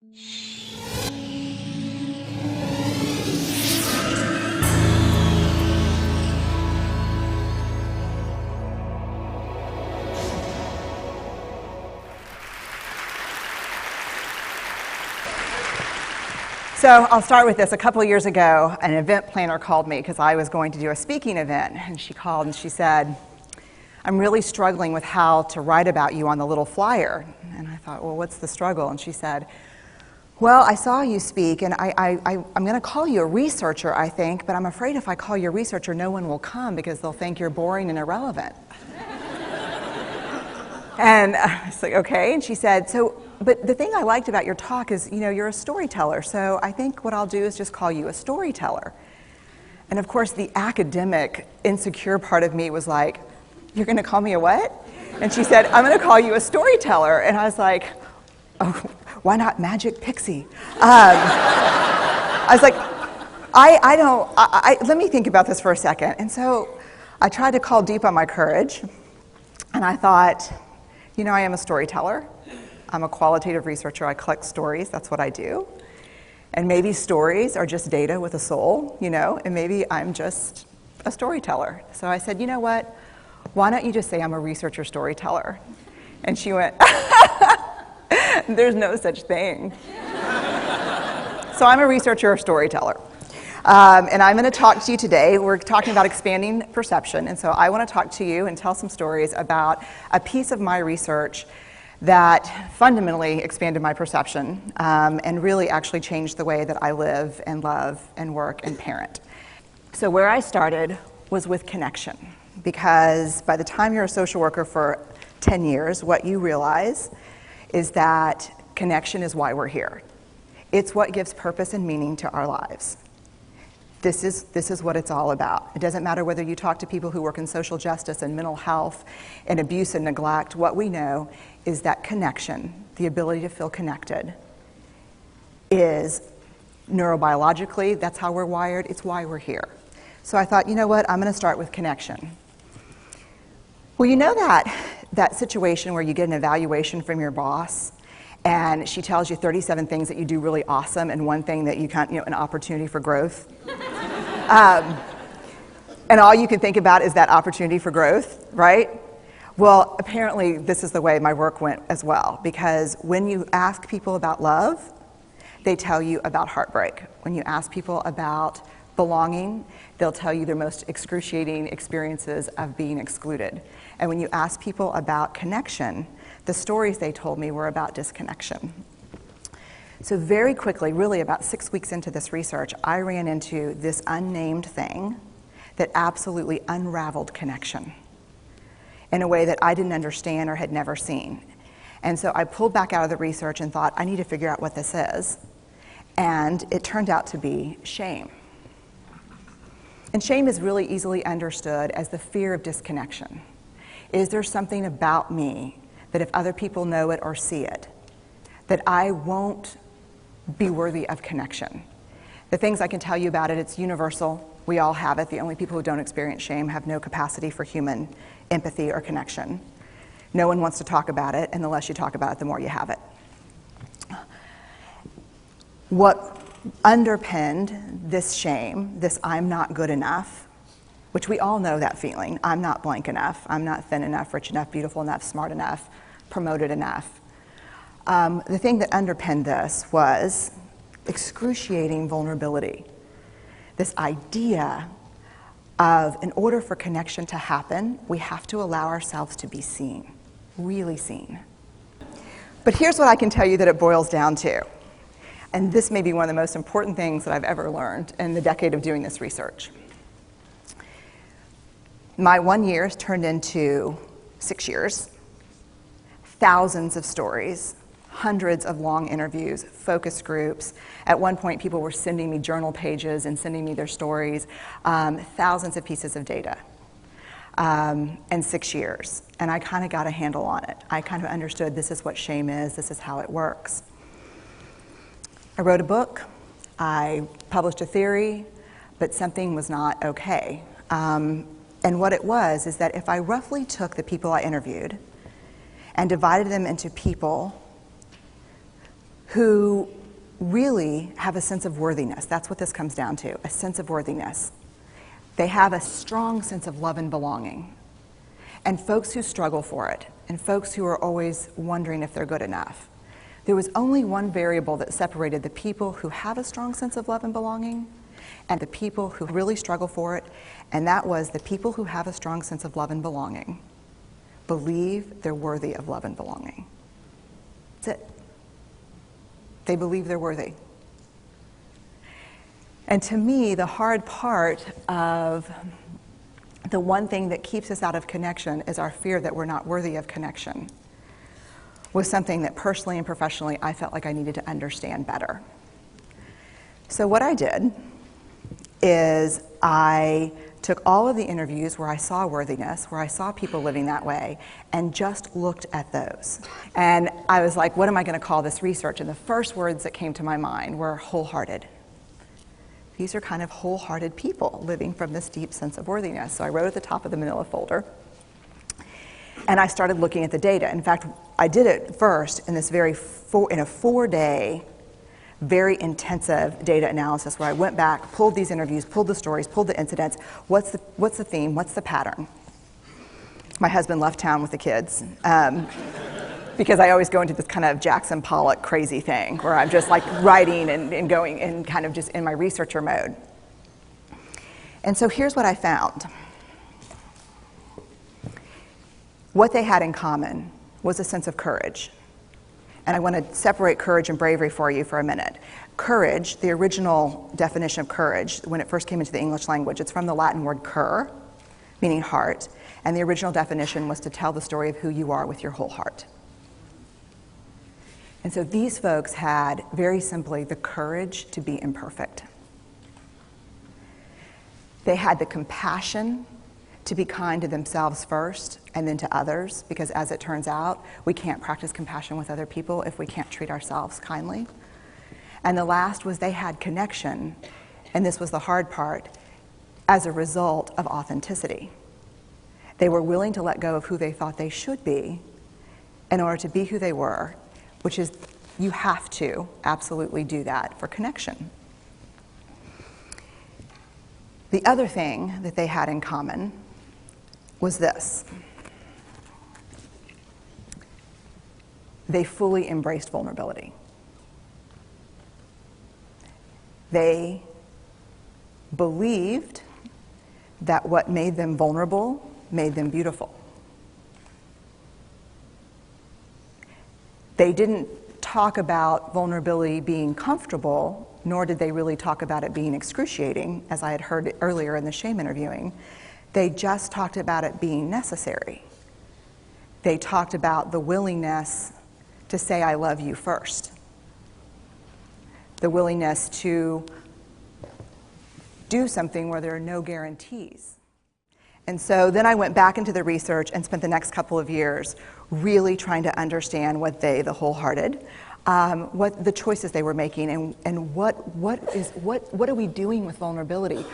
So I'll start with this. A couple of years ago, an event planner called me because I was going to do a speaking event. And she called and she said, I'm really struggling with how to write about you on the little flyer. And I thought, well, what's the struggle? And she said, well, I saw you speak, and I'm going to call you a researcher, I think, but I'm afraid if I call you a researcher, no one will come because they'll think you're boring and irrelevant. And I was like, okay. And she said, but the thing I liked about your talk is, you're a storyteller, so I think what I'll do is just call you a storyteller. And of course, the academic, insecure part of me was like, you're going to call me a what? And she said, I'm going to call you a storyteller. And I was like, oh, why not Magic Pixie? I was like, let me think about this for a second. And so I tried to call deep on my courage, and I thought, I am a storyteller. I'm a qualitative researcher. I collect stories. That's what I do. And maybe stories are just data with a soul, and maybe I'm just a storyteller. So I said, you know what? Why don't you just say I'm a researcher storyteller? And she went, there's no such thing. So I'm a researcher or storyteller. And I'm going to talk to you today. We're talking about expanding perception. And so I want to talk to you and tell some stories about a piece of my research that fundamentally expanded my perception and really actually changed the way that I live and love and work and parent. So where I started was with connection, because by the time you're a social worker for 10 years, what you realize is that connection is why we're here. It's what gives purpose and meaning to our lives. This is what it's all about. It doesn't matter whether you talk to people who work in social justice and mental health and abuse and neglect. What we know is that connection, the ability to feel connected, is neurobiologically, that's how we're wired. It's why we're here. So I thought, you know what? I'm going to start with connection. Well, you know that situation where you get an evaluation from your boss, and she tells you 37 things that you do really awesome and one thing that you can't, an opportunity for growth. And all you can think about is that opportunity for growth, right? Well, apparently this is the way my work went as well, because when you ask people about love, they tell you about heartbreak. When you ask people about belonging, they'll tell you their most excruciating experiences of being excluded. And when you ask people about connection, the stories they told me were about disconnection. So very quickly, really about 6 weeks into this research, I ran into this unnamed thing that absolutely unraveled connection in a way that I didn't understand or had never seen. And so I pulled back out of the research and thought, I need to figure out what this is. And it turned out to be shame. And shame is really easily understood as the fear of disconnection. Is there something about me that if other people know it or see it, that I won't be worthy of connection? The things I can tell you about it, it's universal. We all have it. The only people who don't experience shame have no capacity for human empathy or connection. No one wants to talk about it, and the less you talk about it, the more you have it. What underpinned this shame, this I'm not good enough, which we all know that feeling, I'm not blank enough, I'm not thin enough, rich enough, beautiful enough, smart enough, promoted enough. The thing that underpinned this was excruciating vulnerability. This idea of, in order for connection to happen, we have to allow ourselves to be seen, really seen. But here's what I can tell you that it boils down to. And this may be one of the most important things that I've ever learned in the decade of doing this research. My 1 year has turned into 6 years, thousands of stories, hundreds of long interviews, focus groups. At one point, people were sending me journal pages and sending me their stories, thousands of pieces of data, and 6 years. And I kind of got a handle on it. I kind of understood this is what shame is, this is how it works. I wrote a book, I published a theory, but something was not okay. And what it was is that if I roughly took the people I interviewed and divided them into people who really have a sense of worthiness. That's what this comes down to, a sense of worthiness. They have a strong sense of love and belonging. And folks who struggle for it, and folks who are always wondering if they're good enough. There was only one variable that separated the people who have a strong sense of love and belonging and the people who really struggle for it, and that was the people who have a strong sense of love and belonging believe they're worthy of love and belonging. That's it. They believe they're worthy. And to me, the hard part of the one thing that keeps us out of connection is our fear that we're not worthy of connection, was something that personally and professionally I felt like I needed to understand better. So what I did is I took all of the interviews where I saw worthiness, where I saw people living that way, and just looked at those. And I was like, what am I going to call this research? And the first words that came to my mind were wholehearted. These are kind of wholehearted people living from this deep sense of worthiness. So I wrote at the top of the manila folder, and I started looking at the data. In fact, I did it first in this in a 4-day, very intensive data analysis where I went back, pulled these interviews, pulled the stories, pulled the incidents. What's the theme? What's the pattern? My husband left town with the kids because I always go into this kind of Jackson Pollock crazy thing where I'm just like writing and going and kind of just in my researcher mode. And so here's what I found. What they had in common was a sense of courage. And I want to separate courage and bravery for you for a minute. Courage, the original definition of courage, when it first came into the English language, it's from the Latin word cur, meaning heart. And the original definition was to tell the story of who you are with your whole heart. And so these folks had, very simply, the courage to be imperfect. They had the compassion to be kind to themselves first and then to others, because as it turns out, we can't practice compassion with other people if we can't treat ourselves kindly. And the last was they had connection, and this was the hard part, as a result of authenticity. They were willing to let go of who they thought they should be in order to be who they were, which is, you have to absolutely do that for connection. The other thing that they had in common was this. They fully embraced vulnerability. They believed that what made them vulnerable made them beautiful. They didn't talk about vulnerability being comfortable, nor did they really talk about it being excruciating, as I had heard earlier in the shame interviewing. They just talked about it being necessary. They talked about the willingness to say, I love you first. The willingness to do something where there are no guarantees. And so then I went back into the research and spent the next couple of years really trying to understand what the wholehearted, what the choices they were making, and what are we doing with vulnerability?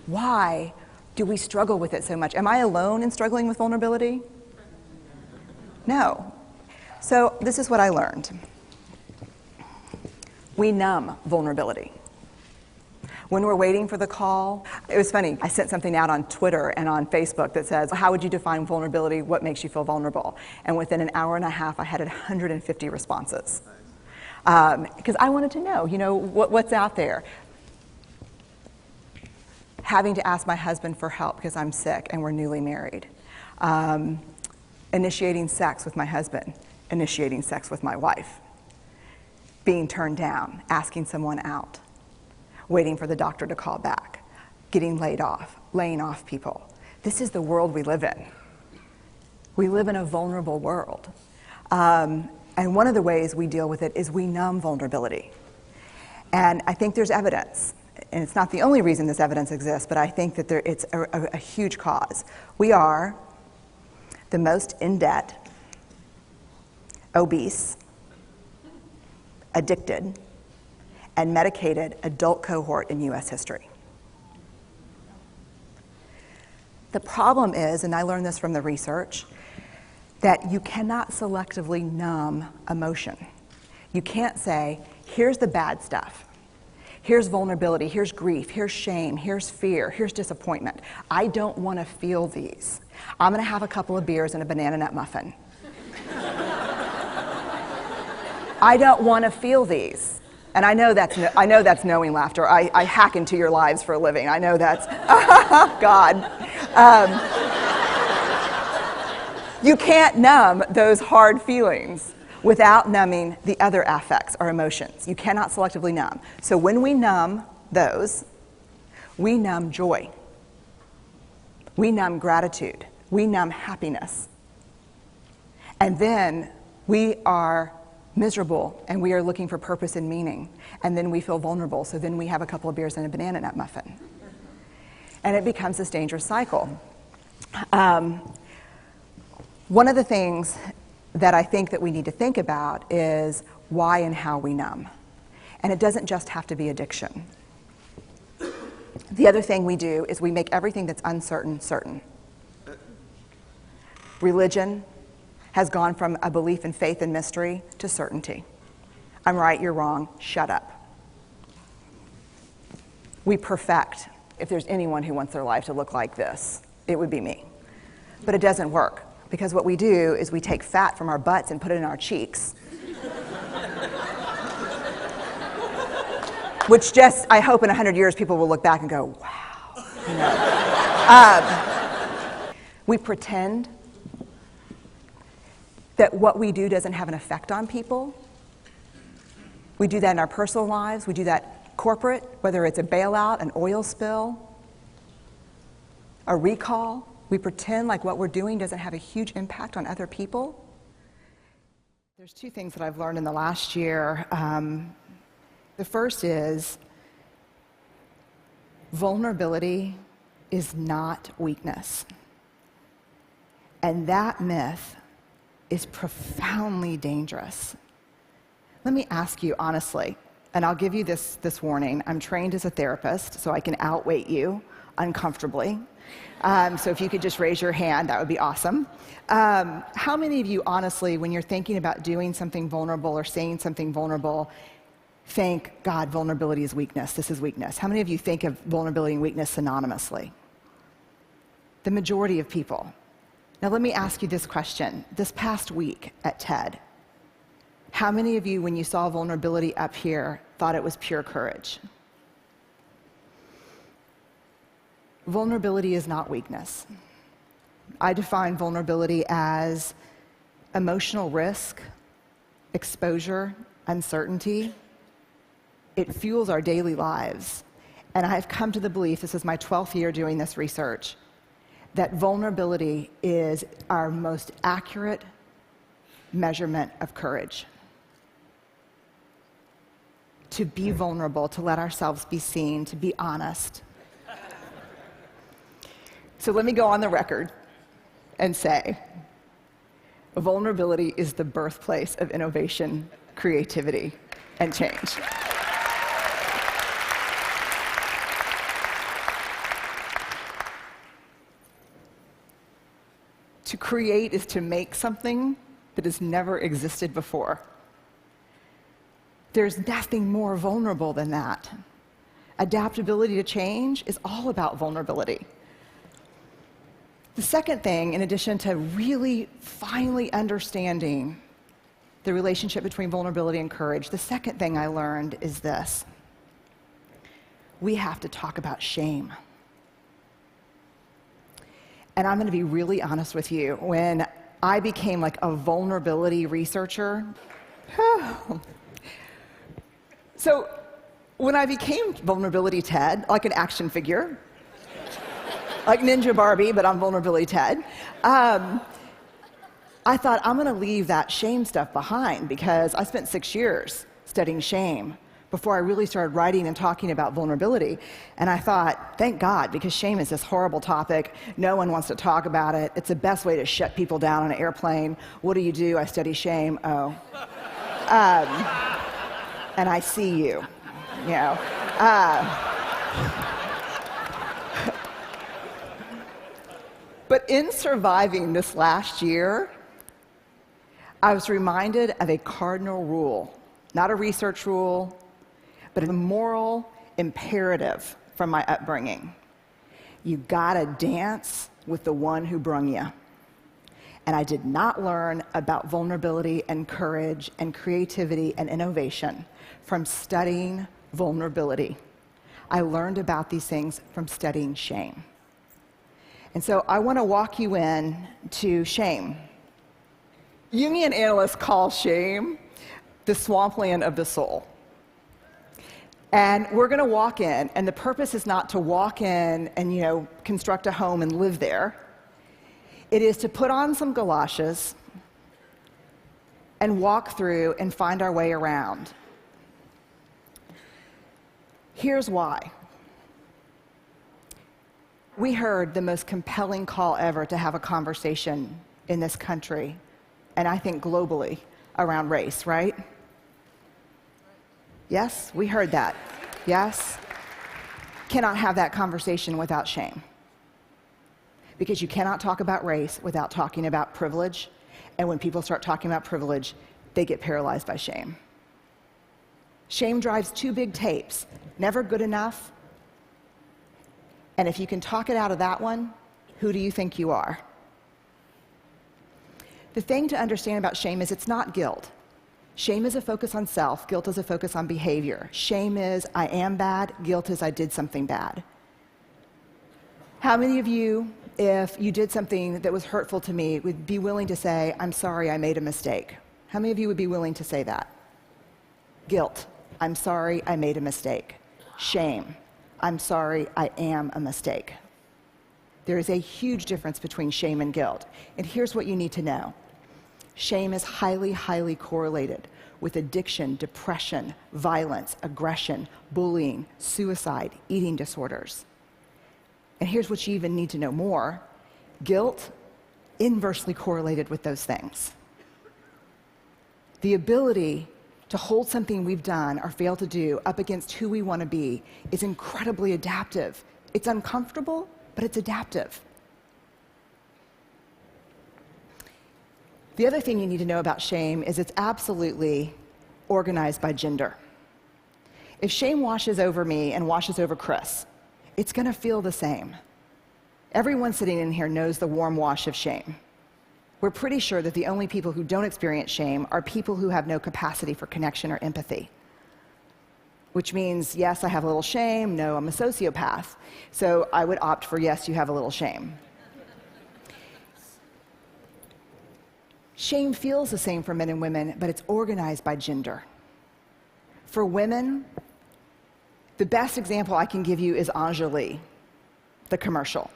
Why do we struggle with it so much? Am I alone in struggling with vulnerability? No. So this is what I learned. We numb vulnerability. When we're waiting for the call, it was funny, I sent something out on Twitter and on Facebook that says, how would you define vulnerability? What makes you feel vulnerable? And within an hour and a half, I had 150 responses. Because I wanted to know, what's out there. Having to ask my husband for help because I'm sick and we're newly married. Initiating sex with my husband. Initiating sex with my wife. Being turned down. Asking someone out. Waiting for the doctor to call back. Getting laid off. Laying off people. This is the world we live in. We live in a vulnerable world. And one of the ways we deal with it is we numb vulnerability. And I think there's evidence. And it's not the only reason this evidence exists, but I think that it's a huge cause. We are the most in debt, obese, addicted, and medicated adult cohort in U.S. history. The problem is, and I learned this from the research, that you cannot selectively numb emotion. You can't say, Here's the bad stuff. Here's vulnerability, here's grief, here's shame, here's fear, here's disappointment. I don't want to feel these. I'm going to have a couple of beers and a banana nut muffin. I don't want to feel these. And I know that's knowing laughter. I hack into your lives for a living. I know that's, God. You can't numb those hard feelings without numbing the other affects or emotions. You cannot selectively numb. So when we numb those, we numb joy. We numb gratitude. We numb happiness. And then we are miserable and we are looking for purpose and meaning. And then we feel vulnerable. So then we have a couple of beers and a banana nut muffin. And it becomes this dangerous cycle. One of the things that I think that we need to think about is why and how we numb. And it doesn't just have to be addiction. The other thing we do is we make everything that's uncertain certain. Religion has gone from a belief in faith and mystery to certainty. I'm right, you're wrong, shut up. We perfect. If there's anyone who wants their life to look like this, it would be me. But it doesn't work, because what we do is we take fat from our butts and put it in our cheeks. Which just, I hope in 100 years people will look back and go, wow. You know. We pretend that what we do doesn't have an effect on people. We do that in our personal lives. We do that corporate, whether it's a bailout, an oil spill, a recall. We pretend like what we're doing doesn't have a huge impact on other people. There's two things that I've learned in the last year. The first is vulnerability is not weakness. And that myth is profoundly dangerous. Let me ask you honestly, and I'll give you this warning. I'm trained as a therapist, so I can outweight you uncomfortably. So if you could just raise your hand, that would be awesome. How many of you, honestly, when you're thinking about doing something vulnerable or saying something vulnerable, think, God, vulnerability is weakness, this is weakness? How many of you think of vulnerability and weakness synonymously? The majority of people. Now let me ask you this question. This past week at TED, how many of you, when you saw vulnerability up here, thought it was pure courage? Vulnerability is not weakness. I define vulnerability as emotional risk, exposure, uncertainty. It fuels our daily lives. And I've come to the belief, this is my 12th year doing this research, that vulnerability is our most accurate measurement of courage. To be vulnerable, to let ourselves be seen, to be honest. So let me go on the record and say, vulnerability is the birthplace of innovation, creativity, and change. To create is to make something that has never existed before. There's nothing more vulnerable than that. Adaptability to change is all about vulnerability. The second thing, in addition to really finally understanding the relationship between vulnerability and courage, the second thing I learned is this. We have to talk about shame. And I'm going to be really honest with you. When I became like a vulnerability researcher, so when I became Vulnerability Ted, like an action figure, like Ninja Barbie, but I'm Vulnerability Ted, I thought I'm going to leave that shame stuff behind, because I spent 6 years studying shame before I really started writing and talking about vulnerability. And I thought, thank God, because shame is this horrible topic. No one wants to talk about it. It's the best way to shut people down on an airplane. What do? I study shame. Oh. And I see you, you know. But in surviving this last year, I was reminded of a cardinal rule not a research rule, but a moral imperative from my upbringing. You gotta dance with the one who brung you. And I did not learn about vulnerability and courage and creativity and innovation from studying vulnerability. I learned about these things from studying shame. And so I want to walk you in to shame. Jungian analysts call shame the swampland of the soul. And we're going to walk in, and the purpose is not to walk in and, construct a home and live there. It is to put on some galoshes and walk through and find our way around. Here's why. We heard the most compelling call ever to have a conversation in this country, and I think globally, around race, right? Yes, we heard that. Yes? Cannot have that conversation without shame. Because you cannot talk about race without talking about privilege, and when people start talking about privilege, they get paralyzed by shame. Shame drives two big tapes, never good enough, and if you can talk it out of that one, who do you think you are? The thing to understand about shame is it's not guilt. Shame is a focus on self, guilt is a focus on behavior. Shame is I am bad, guilt is I did something bad. How many of you, if you did something that was hurtful to me, would be willing to say, I'm sorry, I made a mistake? How many of you would be willing to say that? Guilt, I'm sorry, I made a mistake. Shame, I'm sorry, I am a mistake. There is a huge difference between shame and guilt. And here's what you need to know. Shame is highly, highly correlated with addiction, depression, violence, aggression, bullying, suicide, eating disorders. And here's what you even need to know more. Guilt, inversely correlated with those things. The ability to hold something we've done or failed to do up against who we want to be is incredibly adaptive. It's uncomfortable, but it's adaptive. The other thing you need to know about shame is it's absolutely organized by gender. If shame washes over me and washes over Chris, it's going to feel the same. Everyone sitting in here knows the warm wash of shame. We're pretty sure that the only people who don't experience shame are people who have no capacity for connection or empathy. Which means, yes, I have a little shame, no, I'm a sociopath. So I would opt for, yes, you have a little shame. Shame feels the same for men and women, but it's organized by gender. For women, the best example I can give you is Anjali, the commercial.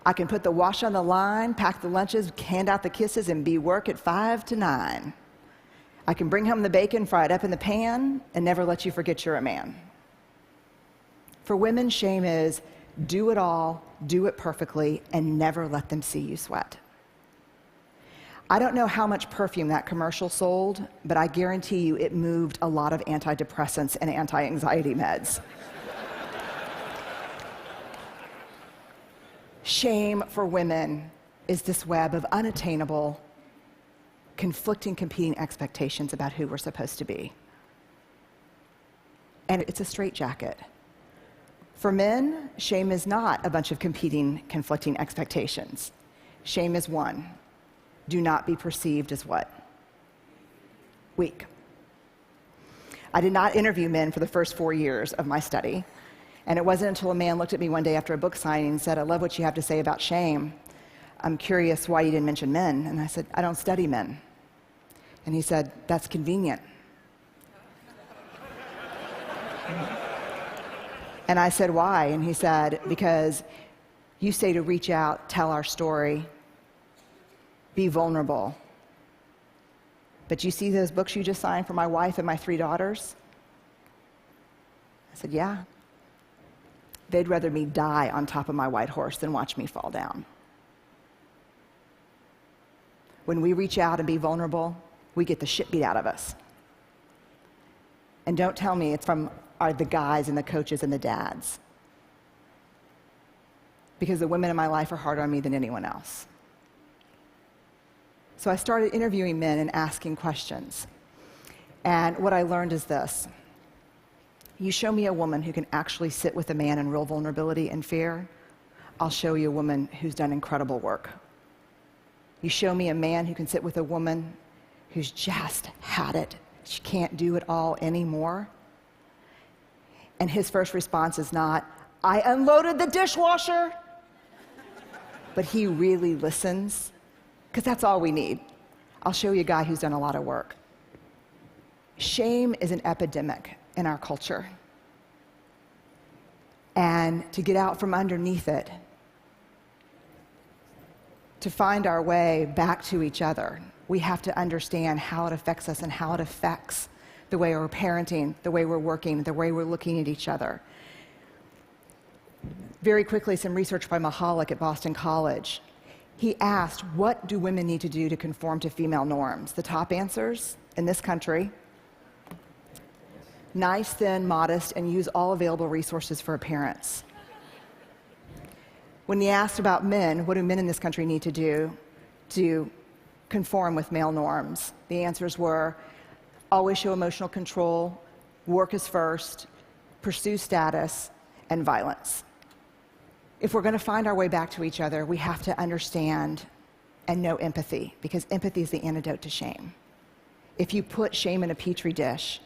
I can put the wash on the line, pack the lunches, hand out the kisses, and be work at 5 to 9. I can bring home the bacon, fry it up in the pan, and never let you forget you're a man. For women, shame is do it all, do it perfectly, and never let them see you sweat. I don't know how much perfume that commercial sold, but I guarantee you it moved a lot of antidepressants and anti-anxiety meds. Shame for women is this web of unattainable, conflicting, competing expectations about who we're supposed to be. And it's a straitjacket. For men, shame is not a bunch of competing, conflicting expectations. Shame is one. Do not be perceived as what? Weak. I did not interview men for the first 4 years of my study. And it wasn't until a man looked at me one day after a book signing and said, I love what you have to say about shame. I'm curious why you didn't mention men. And I said, I don't study men. And he said, that's convenient. And I said, why? And he said, because you say to reach out, tell our story, be vulnerable. But you see those books you just signed for my wife and my 3 daughters? I said, yeah. They'd rather me die on top of my white horse than watch me fall down. When we reach out and be vulnerable, we get the shit beat out of us. And don't tell me it's from the guys and the coaches and the dads. Because the women in my life are harder on me than anyone else. So I started interviewing men and asking questions. And what I learned is this. You show me a woman who can actually sit with a man in real vulnerability and fear, I'll show you a woman who's done incredible work. You show me a man who can sit with a woman who's just had it. She can't do it all anymore. And his first response is not, I unloaded the dishwasher. But he really listens, because that's all we need. I'll show you a guy who's done a lot of work. Shame is an epidemic in our culture. And to get out from underneath it, to find our way back to each other, we have to understand how it affects us and how it affects the way we're parenting, the way we're working, the way we're looking at each other. Very quickly, some research by Mahalik at Boston College. He asked, what do women need to do to conform to female norms? The top answers in this country: nice, thin, modest, and use all available resources for appearance. When he asked about men, what do men in this country need to do to conform with male norms? The answers were: always show emotional control, work is first, pursue status, and violence. If we're going to find our way back to each other, we have to understand and know empathy, because empathy is the antidote to shame. If you put shame in a petri dish,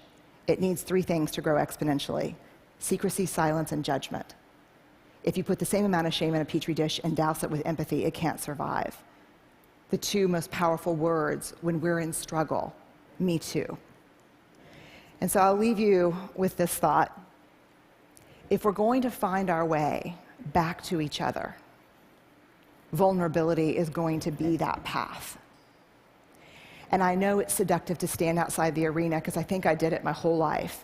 it needs 3 things to grow exponentially: secrecy, silence, and judgment. If you put the same amount of shame in a petri dish and douse it with empathy, it can't survive. The 2 most powerful words when we're in struggle: me too. And so I'll leave you with this thought. If we're going to find our way back to each other, vulnerability is going to be that path. And I know it's seductive to stand outside the arena, because I think I did it my whole life,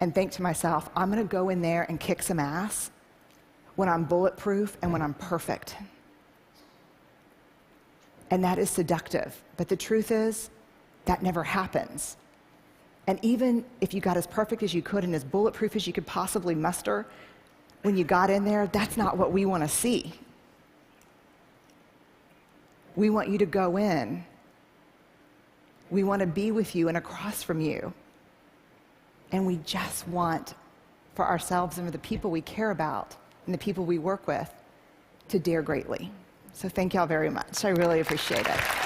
and think to myself, I'm going to go in there and kick some ass when I'm bulletproof and when I'm perfect. And that is seductive. But the truth is, that never happens. And even if you got as perfect as you could and as bulletproof as you could possibly muster, when you got in there, that's not what we want to see. We want you to go in. We want to be with you and across from you. And we just want, for ourselves and for the people we care about and the people we work with, to dare greatly. So thank y'all very much. I really appreciate it.